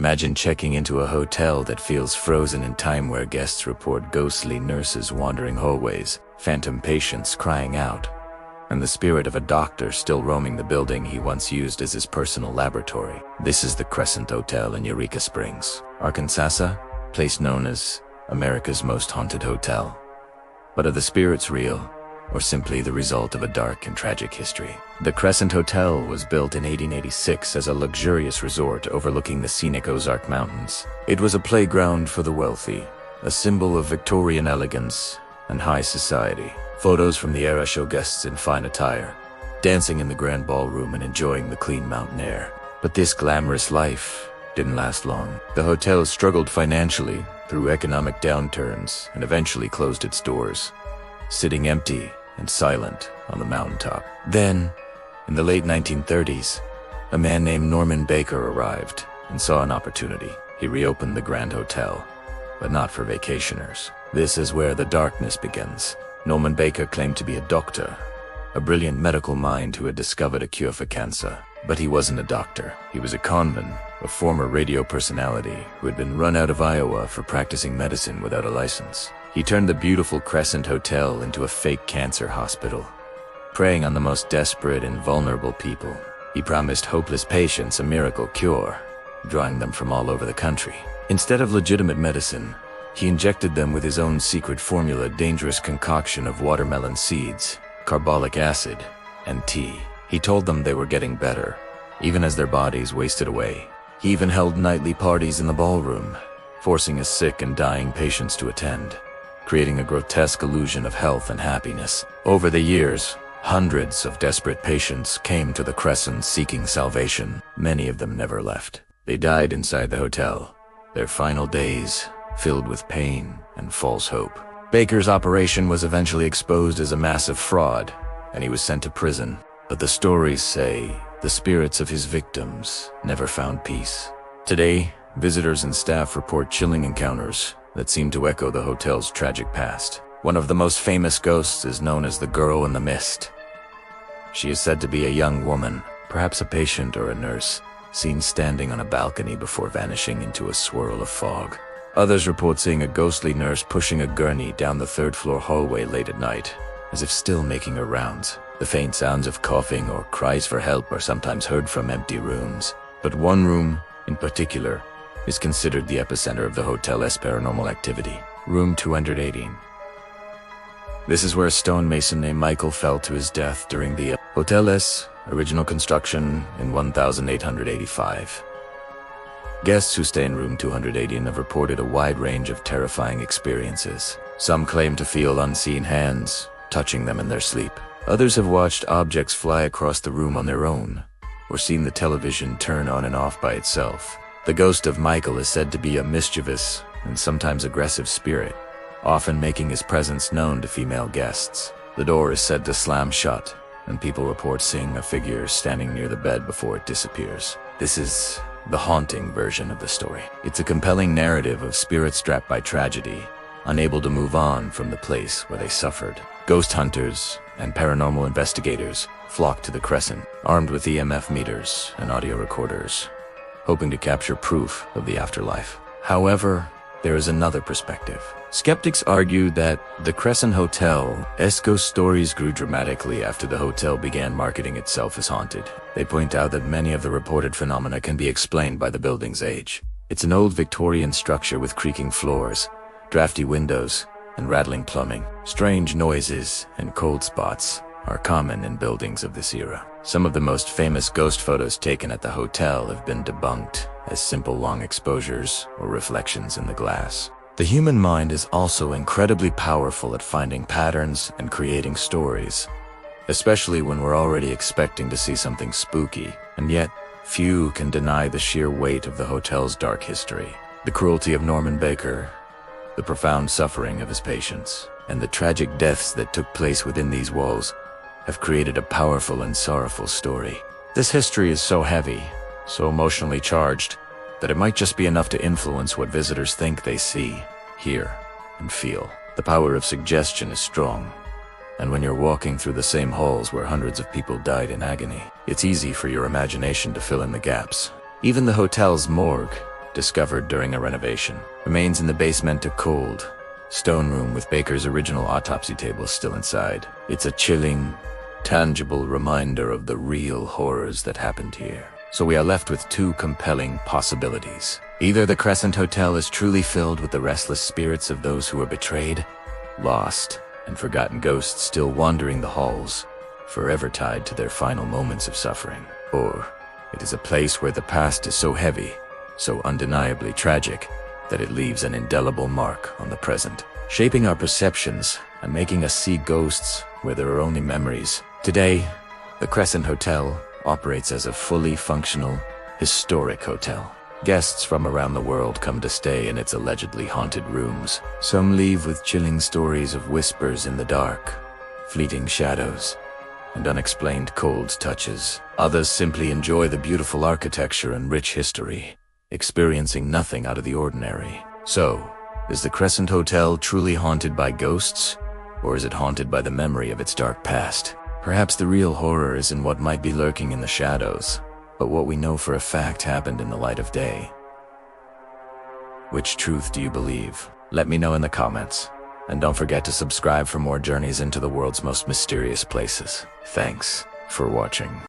Imagine checking into a hotel that feels frozen in time, where guests report ghostly nurses wandering hallways, phantom patients crying out, and the spirit of a doctor still roaming the building he once used as his personal laboratory. This is the Crescent Hotel in Eureka Springs, Arkansas, a place known as America's most haunted hotel. But are the spirits real, or simply the result of a dark and tragic history? The Crescent Hotel was built in 1886 as a luxurious resort overlooking the scenic Ozark Mountains. It was a playground for the wealthy, a symbol of Victorian elegance and high society. Photos from the era show guests in fine attire, dancing in the grand ballroom and enjoying the clean mountain air. But this glamorous life didn't last long. The hotel struggled financially through economic downturns and eventually closed its doors, sitting empty and silent on the mountaintop. Then, in the late 1930s, a man named Norman Baker arrived and saw an opportunity. He reopened the Grand Hotel, but not for vacationers. This is where the darkness begins. Norman Baker claimed to be a doctor, a brilliant medical mind who had discovered a cure for cancer. But he wasn't a doctor. He was a conman, a former radio personality who had been run out of Iowa for practicing medicine without a license. He turned the beautiful Crescent Hotel into a fake cancer hospital, preying on the most desperate and vulnerable people. He promised hopeless patients a miracle cure, drawing them from all over the country. Instead of legitimate medicine, he injected them with his own secret formula, dangerous concoction of watermelon seeds, carbolic acid, and tea. He told them they were getting better, even as their bodies wasted away. He even held nightly parties in the ballroom, forcing his sick and dying patients to attend, creating a grotesque illusion of health and happiness. Over the years, hundreds of desperate patients came to the Crescent seeking salvation. Many of them never left. They died inside the hotel, their final days filled with pain and false hope. Baker's operation was eventually exposed as a massive fraud, and he was sent to prison. But the stories say the spirits of his victims never found peace. Today, visitors and staff report chilling encounters that seem to echo the hotel's tragic past. One of the most famous ghosts is known as the Girl in the Mist. She is said to be a young woman, perhaps a patient or a nurse, seen standing on a balcony before vanishing into a swirl of fog. Others report seeing a ghostly nurse pushing a gurney down the third-floor hallway late at night, as if still making her rounds. The faint sounds of coughing or cries for help are sometimes heard from empty rooms. But one room, in particular, is considered the epicenter of the hotel's paranormal activity. Room 218. This is where a stonemason named Michael fell to his death during the hotel's original construction in 1885. Guests who stay in room 218 have reported a wide range of terrifying experiences. Some claim to feel unseen hands touching them in their sleep. Others have watched objects fly across the room on their own, or seen the television turn on and off by itself. The ghost of Michael is said to be a mischievous and sometimes aggressive spirit, often making his presence known to female guests. The door is said to slam shut, and people report seeing a figure standing near the bed before it disappears. This is the haunting version of the story. It's a compelling narrative of spirits trapped by tragedy, unable to move on from the place where they suffered. Ghost hunters and paranormal investigators flock to the Crescent, armed with EMF meters and audio recorders, hoping to capture proof of the afterlife. However, there is another perspective. Skeptics argue that the Crescent Hotel's ghost stories grew dramatically after the hotel began marketing itself as haunted. They point out that many of the reported phenomena can be explained by the building's age. It's an old Victorian structure with creaking floors, drafty windows, and rattling plumbing. Strange noises and cold spots are common in buildings of this era. Some of the most famous ghost photos taken at the hotel have been debunked as simple long exposures or reflections in the glass. The human mind is also incredibly powerful at finding patterns and creating stories, especially when we're already expecting to see something spooky, and yet few can deny the sheer weight of the hotel's dark history. The cruelty of Norman Baker, the profound suffering of his patients, and the tragic deaths that took place within these walls have created a powerful and sorrowful story. This history is so heavy, so emotionally charged, that it might just be enough to influence what visitors think they see, hear, and feel. The power of suggestion is strong, and when you're walking through the same halls where hundreds of people died in agony, it's easy for your imagination to fill in the gaps. Even the hotel's morgue discovered during a renovation. Remains in the basement, a cold stone room with Baker's original autopsy table still inside. It's a chilling, tangible reminder of the real horrors that happened here. So we are left with two compelling possibilities. Either the Crescent Hotel is truly filled with the restless spirits of those who were betrayed, lost, and forgotten ghosts still wandering the halls, forever tied to their final moments of suffering. Or it is a place where the past is so heavy, so undeniably tragic, that it leaves an indelible mark on the present, shaping our perceptions and making us see ghosts where there are only memories. Today, the Crescent Hotel operates as a fully functional, historic hotel. Guests from around the world come to stay in its allegedly haunted rooms. Some leave with chilling stories of whispers in the dark, fleeting shadows, and unexplained cold touches. Others simply enjoy the beautiful architecture and rich history, experiencing nothing out of the ordinary. So, is the Crescent Hotel truly haunted by ghosts, or is it haunted by the memory of its dark past? Perhaps the real horror is in what might be lurking in the shadows, but what we know for a fact happened in the light of day. Which truth do you believe? Let me know in the comments. And don't forget to subscribe for more journeys into the world's most mysterious places. Thanks for watching.